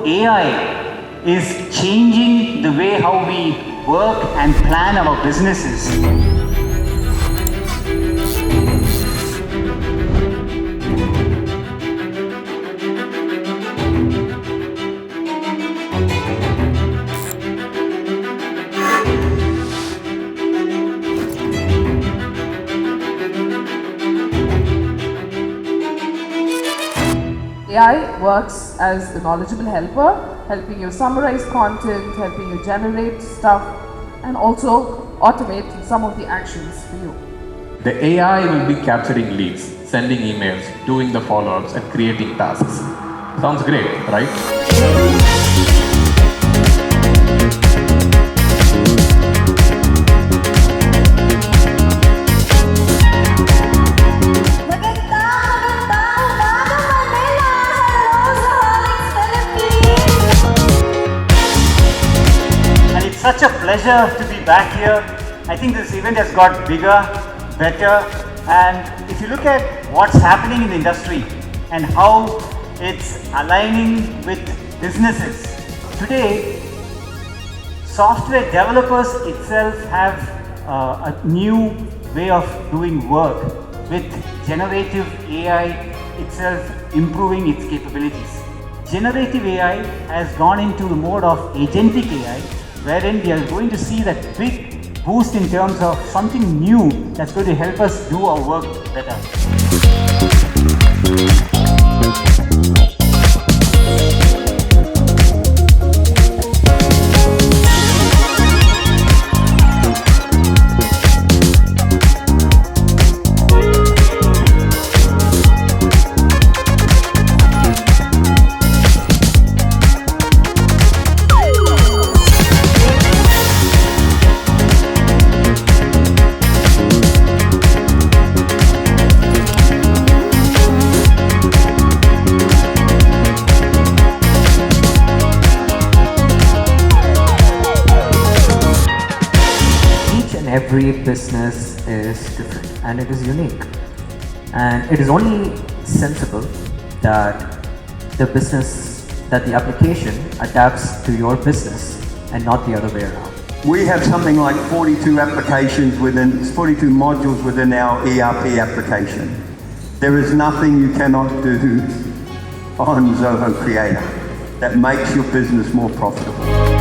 AI is changing the way how we work and plan our businesses. AI works as a knowledgeable helper, helping you summarize content, helping you generate stuff, and also automate some of the actions for you. The AI will be capturing leads, sending emails, doing the follow-ups, and creating tasks. Sounds great, right? Such a pleasure to be back here. I think this event has got bigger, better, and if you look at what's happening in the industry and how it's aligning with businesses, today software developers itself have a new way of doing work with generative AI itself improving its capabilities. Generative AI has gone into the mode of agentic AI, wherein we are going to see that big boost in terms of something new that's going to help us do our work better. Every business is different and it is unique, and it is only sensible that the application adapts to your business and not the other way around. We have something like 42 applications 42 modules within our ERP application. There is nothing you cannot do on Zoho Creator that makes your business more profitable.